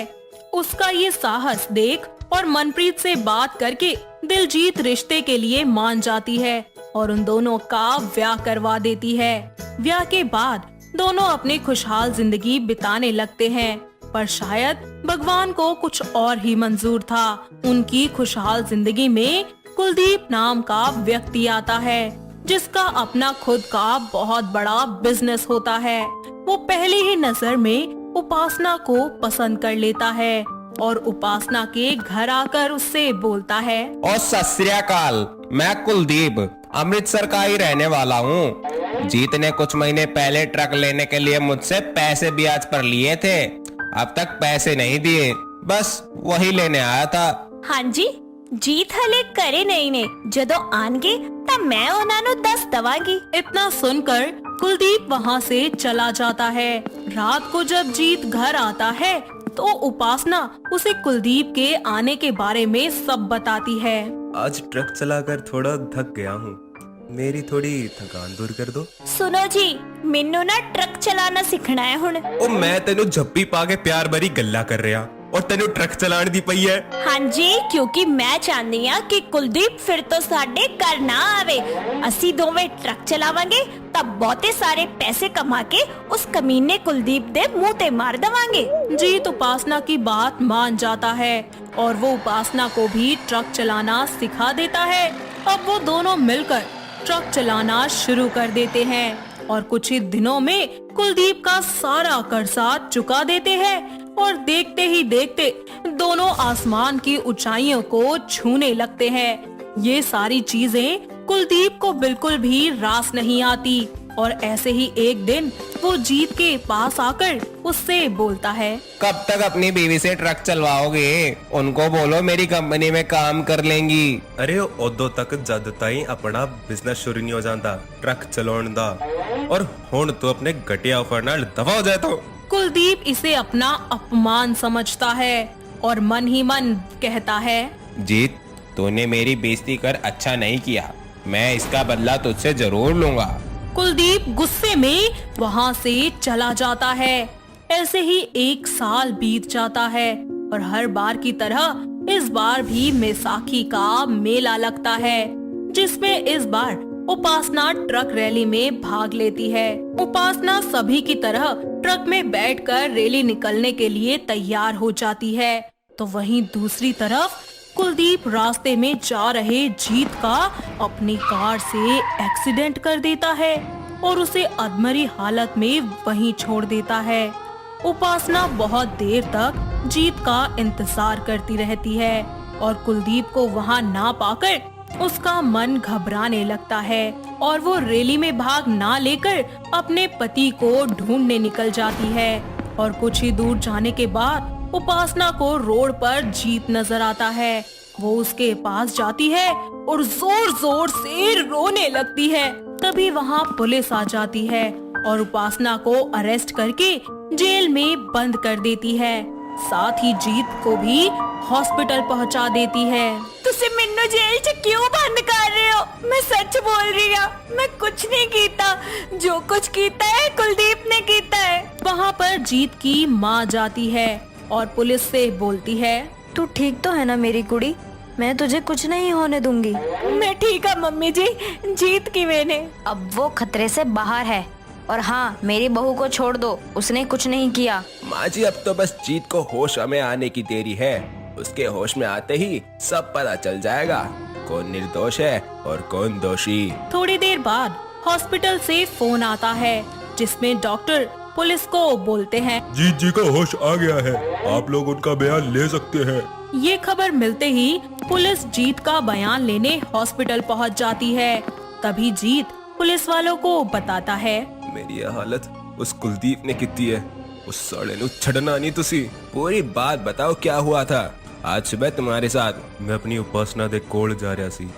उसका ये साहस देख और मनप्रीत से बात करके दिलजीत रिश्ते के लिए मान जाती है और उन दोनों का ब्याह करवा देती है। ब्याह के बाद दोनों अपनी खुशहाल जिंदगी बिताने लगते हैं, पर शायद भगवान को कुछ और ही मंजूर था। उनकी खुशहाल जिंदगी में कुलदीप नाम का व्यक्ति आता है, जिसका अपना खुद का बहुत बड़ा बिजनेस होता है। वो पहली ही नजर में उपासना को पसंद कर लेता है और उपासना के घर आकर उससे बोलता है, और सत श्री अकाल, मैं कुलदीप अमृतसर का ही रहने वाला हूँ। जीत ने कुछ महीने पहले ट्रक लेने के लिए मुझसे पैसे ब्याज पर लिए थे, अब तक पैसे नहीं दिए, बस वही लेने आया था। हाँ जी, जीत हले करे नहीं ने, जदों आनगे तब मैं उन्होंने 10 दवांगी। इतना सुनकर कुलदीप वहाँ से चला जाता है। रात को जब जीत घर आता है तो उपासना उसे कुलदीप के आने के बारे में सब बताती है। आज ट्रक चलाकर थोड़ा थक गया हूँ, मेरी थोड़ी थकान दूर कर दो। सुनो जी, मैनू ना ट्रक चलाना सीखना है हुण। ओ मैं तेनू झप्पी पा के प्यार भरी गल्ला कर रहा और तेनू ट्रक चलाने दी पई है। हाँ जी, क्योंकि मैं चाहती हूँ कि कुलदीप फिर तो साडे घर ना आवे। असी दोवें ट्रक चलावांगे तब बहुते सारे पैसे कमा के उस कमीने कुलदीप दे मुंह ते मार दवांगे। जीत उपासना की बात मान जाता है और वो उपासना को भी ट्रक चलाना सिखा देता है। अब वो दोनों मिलकर ट्रक चलाना शुरू कर देते हैं और कुछ ही दिनों में कुलदीप का सारा कर्जा चुका देते हैं और देखते ही देखते दोनों आसमान की ऊंचाइयों को छूने लगते हैं। ये सारी चीजें कुलदीप को बिल्कुल भी रास नहीं आती और ऐसे ही एक दिन वो जीत के पास आकर उससे बोलता है, कब तक अपनी बीवी से ट्रक चलवाओगे? उनको बोलो मेरी कंपनी में काम कर लेंगी। अरे उदों तक जद ताई अपना बिजनेस शुरू नहीं हो जाता ट्रक चलाउण दा, और हुण तो अपने घटिया ऑफर नाल दफा हो जाए। तो कुलदीप इसे अपना अपमान समझता है और मन ही मन कहता है, जीत, तूने मेरी बेइज्जती कर अच्छा नहीं किया। मैं इसका बदला तुझसे जरूर लूंगा। कुलदीप गुस्से में वहाँ से चला जाता है। ऐसे ही 1 साल बीत जाता है और हर बार की तरह इस बार भी बैसाखी का मेला लगता है, जिसमें इस बार उपासना ट्रक रैली में भाग लेती है। उपासना सभी की तरह ट्रक में बैठकर रैली निकलने के लिए तैयार हो जाती है। तो वहीं दूसरी तरफ कुलदीप रास्ते में जा रहे जीत का अपनी कार से एक्सीडेंट कर देता है और उसे अधमरी हालत में वहीं छोड़ देता है। उपासना बहुत देर तक जीत का इंतजार करती रहती है और कुलदीप को वहां ना पाकर उसका मन घबराने लगता है और वो रैली में भाग ना लेकर अपने पति को ढूंढने निकल जाती है। और कुछ ही दूर जाने के बाद उपासना को रोड पर जीत नजर आता है। वो उसके पास जाती है और जोर जोर से रोने लगती है। तभी वहाँ पुलिस आ जाती है और उपासना को अरेस्ट करके जेल में बंद कर देती है। साथ ही जीत को भी हॉस्पिटल पहुँचा देती है। तुसे मिन्नू जेल से क्यों बंद कर रहे हो? मैं सच बोल रही हूँ, मैं कुछ नहीं कीता। जो कुछ कीता है कुलदीप ने कीता है। वहाँ पर जीत की माँ जाती है और पुलिस से बोलती है, तू ठीक तो है ना मेरी कुड़ी? मैं तुझे कुछ नहीं होने दूंगी। मैं ठीक है मम्मी जी, जीत की मैंने। अब वो खतरे से बाहर है। और हाँ, मेरी बहू को छोड़ दो, उसने कुछ नहीं किया। माँ जी, अब तो बस जीत को होश में आने की देरी है। उसके होश में आते ही सब पता चल जाएगा कौन निर्दोष है और कौन दोषी। थोड़ी देर बाद हॉस्पिटल से फोन आता है जिसमें डॉक्टर पुलिस को बोलते हैं, जीत जी का होश आ गया है, आप लोग उनका बयान ले सकते हैं। ये खबर मिलते ही पुलिस जीत का बयान लेने हॉस्पिटल पहुंच जाती है। तभी जीत पुलिस वालों को बताता है, मेरी यह हालत उस कुलदीप ने की है। उस साले नु छड़ना नहीं तुसी। पूरी बात बताओ, क्या हुआ था आज सुबह तुम्हारे साथ? मैं अपनी उपासना दे कोल जा रहा सी,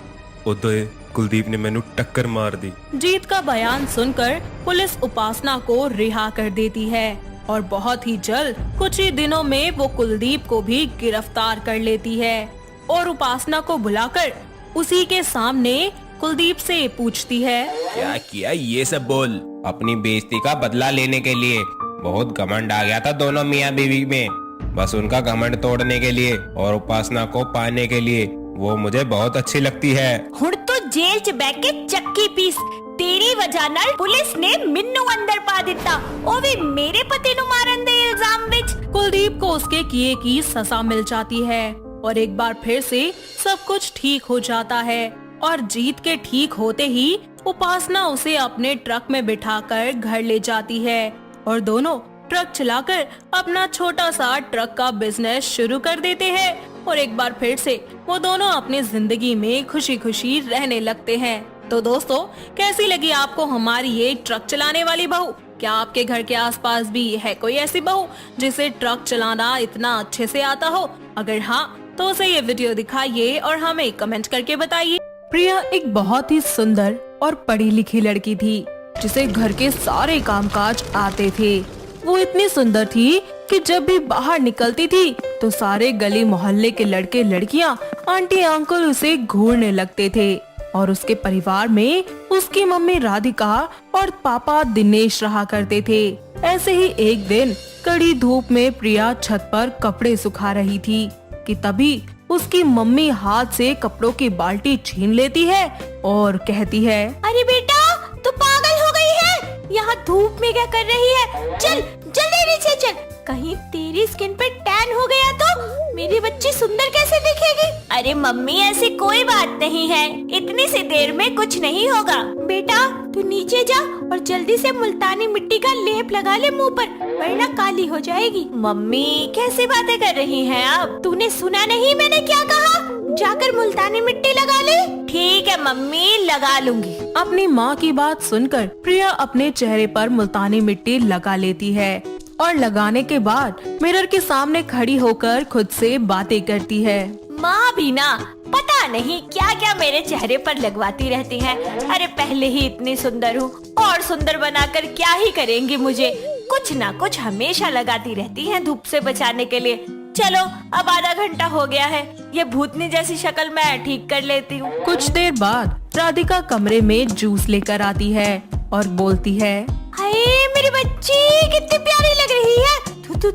उदों कुलदीप ने मैनू टक्कर मार दी। जीत का बयान सुनकर पुलिस उपासना को रिहा कर देती है और बहुत ही जल्द कुछ ही दिनों में वो कुलदीप को भी गिरफ्तार कर लेती है और उपासना को बुलाकर उसी के सामने कुलदीप से पूछती है, क्या किया ये सब बोल। अपनी बेइज्जती का बदला लेने के लिए बहुत घमंड आ गया था दोनों मियाँ बीवी में। बस उनका घमंड तोड़ने के लिए और उपासना को पाने के लिए वो मुझे बहुत अच्छी लगती है। हुण तो जेल च बैठ के चक्की पीस। तेरी वजह नाल पुलिस ने मिन्नू अंदर पा दिता, ओ भी मेरे पति नु मारन दे इल्जाम विच। कुलदीप को उसके किए की सजा मिल जाती है और एक बार फिर से सब कुछ ठीक हो जाता है। और जीत के ठीक होते ही उपासना उसे अपने ट्रक में बिठाकर घर ले जाती है और दोनों ट्रक चलाकर अपना छोटा सा ट्रक का बिजनेस शुरू कर देते हैं और एक बार फिर से वो दोनों अपनी जिंदगी में खुशी खुशी रहने लगते हैं। तो दोस्तों, कैसी लगी आपको हमारी ये ट्रक चलाने वाली बहू? क्या आपके घर के आसपास भी है कोई ऐसी बहू जिसे ट्रक चलाना इतना अच्छे से आता हो? अगर हाँ, तो उसे ये वीडियो दिखाइए और हमें कमेंट करके बताइए। प्रिया एक बहुत ही सुंदर और पढ़ी लिखी लड़की थी जिसे घर के सारे कामकाज आते थे। वो इतनी सुंदर थी कि जब भी बाहर निकलती थी तो सारे गली मोहल्ले के लड़के लड़कियां, आंटी अंकल उसे घूरने लगते थे। और उसके परिवार में उसकी मम्मी राधिका और पापा दिनेश रहा करते थे। ऐसे ही एक दिन कड़ी धूप में प्रिया छत पर कपड़े सुखा रही थी कि तभी उसकी मम्मी हाथ से कपड़ों की बाल्टी छीन लेती है और कहती है, अरे बेटा, तू पागल हो गई है? यहाँ धूप में क्या कर रही है? चल जल्दी नीचे चल। कहीं तेरी स्किन पे टैन हो गया तो मेरी बच्ची सुंदर कैसे दिखेगी? अरे मम्मी, ऐसी कोई बात नहीं है, इतनी सी देर में कुछ नहीं होगा। बेटा तू नीचे जा और जल्दी से मुल्तानी मिट्टी का लेप लगा ले मुंह पर, वरना काली हो जाएगी। मम्मी कैसी बातें कर रही हैं आप? तूने सुना नहीं मैंने क्या कहा? जाकर मुल्तानी मिट्टी लगा ले। ठीक है मम्मी, लगा लूंगी। अपनी माँ की बात सुनकर प्रिया अपने चेहरे पर मुल्तानी मिट्टी लगा लेती है और लगाने के बाद मिरर के सामने खड़ी होकर खुद से बातें करती है। माँ भी ना, पता नहीं क्या क्या मेरे चेहरे पर लगवाती रहती हैं। अरे पहले ही इतनी सुंदर हूँ और सुंदर बनाकर क्या ही करेंगी मुझे? कुछ ना कुछ हमेशा लगाती रहती हैं धूप से बचाने के लिए। चलो अब आधा घंटा हो गया है, ये भूतनी जैसी शक्ल मैं ठीक कर लेती हूँ। कुछ देर बाद राधिका कमरे में जूस लेकर आती है और बोलती है, हाय मेरी बच्ची कितनी प्यारी लग रही है। तू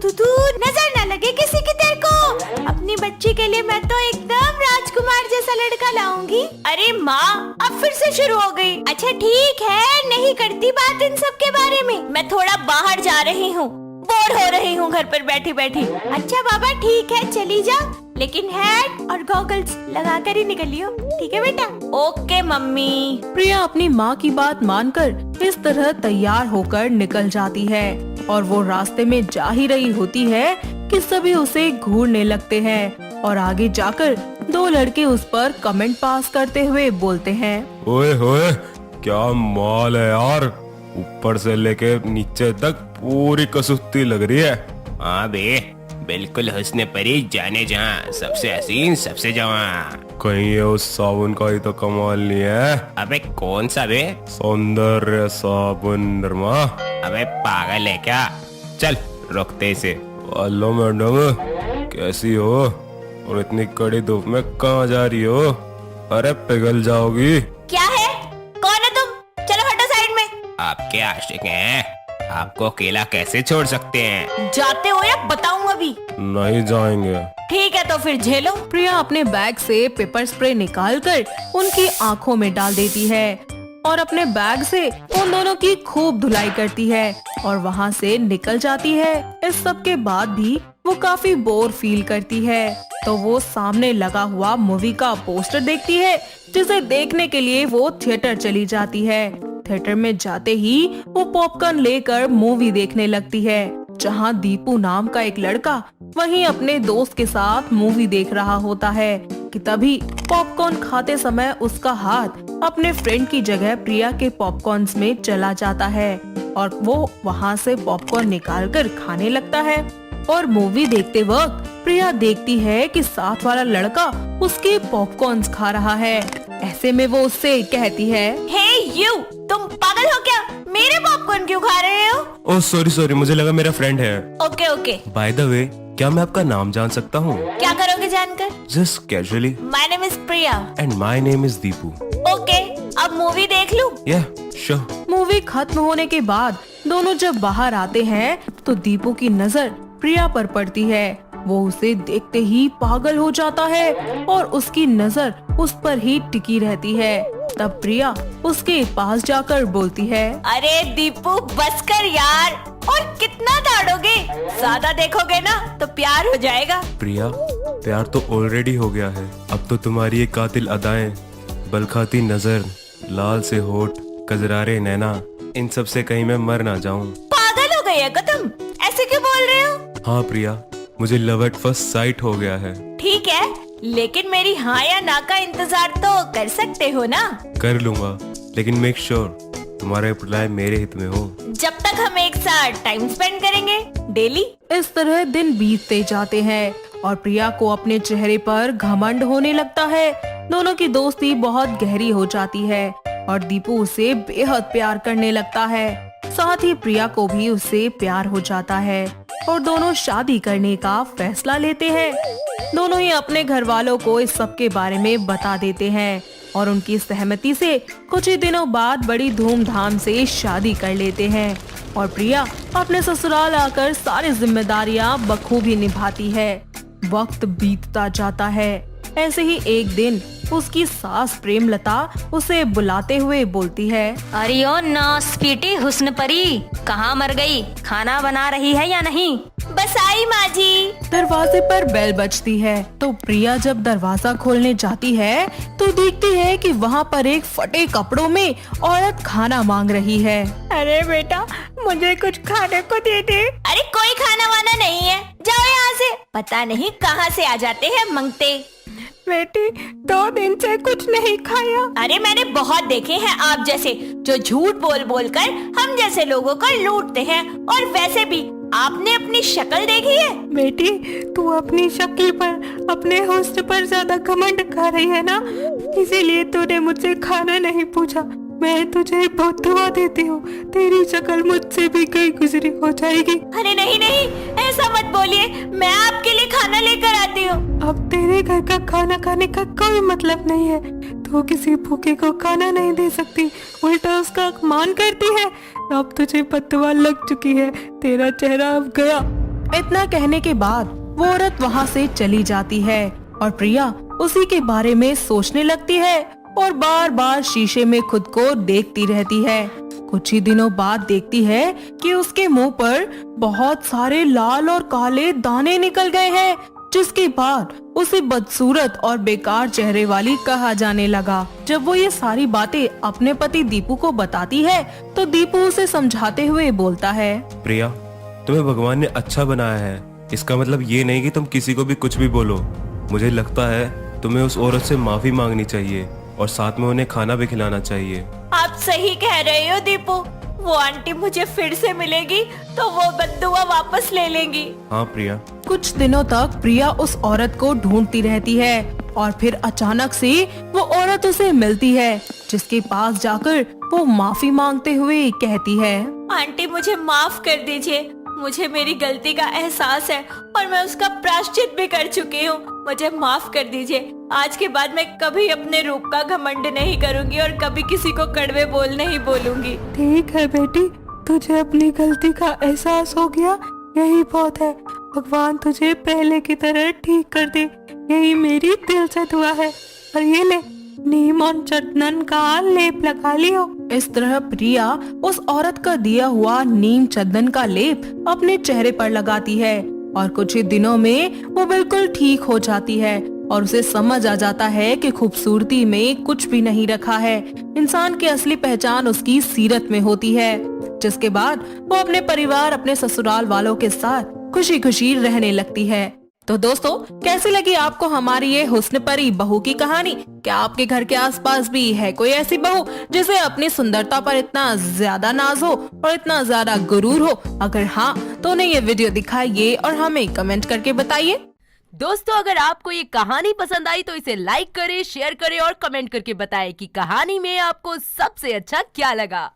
नजर ना लगे किसी की तेरे को। अपनी बच्ची के लिए मैं तो एकदम राजकुमार जैसा लड़का लाऊंगी। अरे माँ अब फिर से शुरू हो गई। अच्छा ठीक है, नहीं करती बात इन सब के बारे में। मैं थोड़ा बाहर जा रही हूँ, बोर हो रही हूँ घर पर बैठी बैठी। अच्छा बाबा ठीक है चली जा, लेकिन हैट और गॉगल्स लगा कर ही निकलियो, ठीक है बेटा? Okay mummy. प्रिया अपनी माँ की बात मानकर इस तरह तैयार होकर निकल जाती है और वो रास्ते में जा ही रही होती है कि सभी उसे घूरने लगते हैं और आगे जाकर दो लड़के उस पर कमेंट पास करते हुए बोलते हैं, ओए होए क्या माल है यार, ऊपर से लेके नीचे तक पूरी कसुत्ती लग रही है। हाँ बे, बिल्कुल हुस्न परी जाने जहाँ, सबसे हसीन सबसे जवां। कहीं ये उस साबुन का ही तो कमाल नहीं है। अबे कौन सा बे? सौंदर्य साबुन निर्मा। अबे पागल है क्या? चल रोकते इसे। हेलो मैडम, कैसी हो? और इतनी कड़ी धूप में कहाँ जा रही हो? अरे पिघल जाओगी। क्या है, कौन है तुम? चलो हटो साइड में। आपके आशिक हैं, आपको अकेला कैसे छोड़ सकते हैं? जाते हो या बताऊं अभी? नहीं जाएंगे। ठीक है तो फिर झेलो। प्रिया अपने बैग से पेपर स्प्रे निकालकर उनकी आंखों में डाल देती है और अपने बैग से उन दोनों की खूब धुलाई करती है और वहाँ से निकल जाती है। इस सब के बाद भी वो काफी बोर फील करती है तो वो सामने लगा हुआ मूवी का पोस्टर देखती है, जिसे देखने के लिए वो थिएटर चली जाती है। थिएटर में जाते ही वो पॉपकॉर्न लेकर मूवी देखने लगती है, जहाँ दीपू नाम का एक लड़का वहीं अपने दोस्त के साथ मूवी देख रहा होता है कि तभी पॉपकॉर्न खाते समय उसका हाथ अपने फ्रेंड की जगह प्रिया के पॉपकॉर्न्स में चला जाता है और वो वहाँ से पॉपकॉर्न निकालकर खाने लगता है। और मूवी देखते वक्त प्रिया देखती है कि साथ वाला लड़का उसके पॉपकॉर्न्स खा रहा है। ऐसे में वो उससे कहती है, हे यू, तुम पागल हो क्या? मेरे पॉपकॉर्न क्यों खा रहे हो? ओह सॉरी, मुझे लगा मेरा फ्रेंड है। Okay okay. By the way, क्या मैं आपका नाम जान सकता हूँ? क्या करोगे जानकर? Just casually. My name is Priya. And my name is Deepu. Okay, अब मूवी देख लूं? या श्योर। मूवी खत्म होने के बाद दोनों जब बाहर आते हैं तो दीपू की नजर प्रिया पर पड़ती है। वो उसे देखते ही पागल हो जाता है और उसकी नजर उस पर ही टिकी रहती है। तब प्रिया उसके पास जाकर बोलती है, अरे दीपू बस कर यार, और कितना दाड़ोगे? ज्यादा देखोगे ना तो प्यार हो जाएगा। प्रिया, प्यार तो ऑलरेडी हो गया है। अब तो तुम्हारी ये कातिल अदाएं, बलखाती नजर, लाल से होठ, कजरारे नैना, इन सब से कहीं मैं मर ना जाऊं। पागल हो गए हो तुम? ऐसे क्यों बोल रहे हो? हाँ प्रिया, मुझे लव एट फर्स्ट साइट हो गया है। ठीक है, लेकिन मेरी हाँ या ना का इंतजार तो कर सकते हो ना? कर लूंगा, लेकिन मेक श्योर तुम्हारा रिप्लाई मेरे हित में हो। जब तक हम एक साथ टाइम स्पेंड करेंगे डेली। इस तरह दिन बीतते जाते हैं और प्रिया को अपने चेहरे पर घमंड होने लगता है। दोनों की दोस्ती बहुत गहरी हो जाती है और दीपू उसे बेहद प्यार करने लगता है। साथ ही प्रिया को भी उससे प्यार हो जाता है और दोनों शादी करने का फैसला लेते हैं। दोनों ही अपने घर वालों को इस सब के बारे में बता देते हैं और उनकी सहमति से कुछ ही दिनों बाद बड़ी धूमधाम से शादी कर लेते हैं और प्रिया अपने ससुराल आकर सारी जिम्मेदारियां बखूबी निभाती है। वक्त बीतता जाता है। ऐसे ही एक दिन उसकी सास प्रेमलता उसे बुलाते हुए बोलती है, अरे ओ नास्पीटी हुस्न परी, कहाँ मर गई? खाना बना रही है या नहीं? बस आई माँ जी। दरवाजे पर बेल बजती है तो प्रिया जब दरवाजा खोलने जाती है तो देखती है कि वहाँ पर एक फटे कपड़ों में औरत खाना मांग रही है। अरे बेटा, मुझे कुछ खाने को दे दे। अरे कोई खाना वाना नहीं है, जाओ यहाँ से। पता नहीं कहाँ से आ जाते हैं मंगते। बेटी, 2 दिन से कुछ नहीं खाया। अरे मैंने बहुत देखे हैं आप जैसे, जो झूठ बोल बोल कर हम जैसे लोगों को लूटते हैं। और वैसे भी आपने अपनी शक्ल देखी है? बेटी, तू अपनी शक्ल पर, अपने हुस्न पर ज्यादा घमंड कर रही है ना, इसीलिए तूने मुझसे खाना नहीं पूछा। मैं तुझे बहुत दुआ देती हूँ, तेरी शक्ल मुझसे भी कहीं गुजरी हो जाएगी। अरे नहीं नहीं, ऐसा मत बोलिए, मैं आपके लिए खाना लेकर आती हूँ। अब तेरे घर का खाना खाने का कोई मतलब नहीं है। तू किसी भूखे को खाना नहीं दे सकती, उल्टा उसका अपमान करती है। अब तुझे बददुआ लग चुकी है, तेरा चेहरा अब गया। इतना कहने के बाद वो औरत वहाँ से चली जाती है और प्रिया उसी के बारे में सोचने लगती है और बार बार शीशे में खुद को देखती रहती है। कुछ ही दिनों बाद देखती है कि उसके मुंह पर बहुत सारे लाल और काले दाने निकल गए हैं, जिसके बाद उसे बदसूरत और बेकार चेहरे वाली कहा जाने लगा। जब वो ये सारी बातें अपने पति दीपू को बताती है तो दीपू उसे समझाते हुए बोलता है, प्रिया, तुम्हें भगवान ने अच्छा बनाया है, इसका मतलब ये नहीं कि तुम किसी को भी कुछ भी बोलो। मुझे लगता है तुम्हें उस औरत से माफी मांगनी चाहिए और साथ में उन्हें खाना भी खिलाना चाहिए। आप सही कह रहे हो दीपू, वो आंटी मुझे फिर से मिलेगी तो वो बद्दुआ वापस ले लेंगी। हाँ प्रिया। कुछ दिनों तक प्रिया उस औरत को ढूंढती रहती है और फिर अचानक से वो औरत उसे मिलती है, जिसके पास जाकर वो माफी मांगते हुए कहती है, आंटी मुझे माफ कर दीजिए, मुझे मेरी गलती का एहसास है और मैं उसका प्रायश्चित भी कर चुकी हूँ, मुझे माफ कर दीजिए। आज के बाद मैं कभी अपने रूप का घमंड नहीं करूँगी और कभी किसी को कड़वे बोल नहीं बोलूँगी। ठीक है बेटी, तुझे अपनी गलती का एहसास हो गया, यही बहुत है। भगवान तुझे पहले की तरह ठीक कर दे, यही मेरी दिल से दुआ है। और ये ले, नीम और चंदन का लेप लगा लियो। इस तरह प्रिया उस औरत का दिया हुआ नीम चंदन का लेप अपने चेहरे पर लगाती है और कुछ ही दिनों में वो बिल्कुल ठीक हो जाती है और उसे समझ आ जाता है कि खूबसूरती में कुछ भी नहीं रखा है। इंसान की असली पहचान उसकी सीरत में होती है। जिसके बाद वो अपने परिवार, अपने ससुराल वालों के साथ खुशी खुशी रहने लगती है। तो दोस्तों, कैसी लगी आपको हमारी ये हुस्न परी बहू की कहानी? क्या आपके घर के आसपास भी है कोई ऐसी बहू जिसे अपनी सुंदरता पर इतना ज्यादा नाज हो और इतना ज्यादा गुरूर हो? अगर हाँ, तो उन्हें ये वीडियो दिखाइए और हमें कमेंट करके बताइए। दोस्तों, अगर आपको ये कहानी पसंद आई तो इसे लाइक करें, शेयर करें और कमेंट करके बताएं कि कहानी में आपको सबसे अच्छा क्या लगा।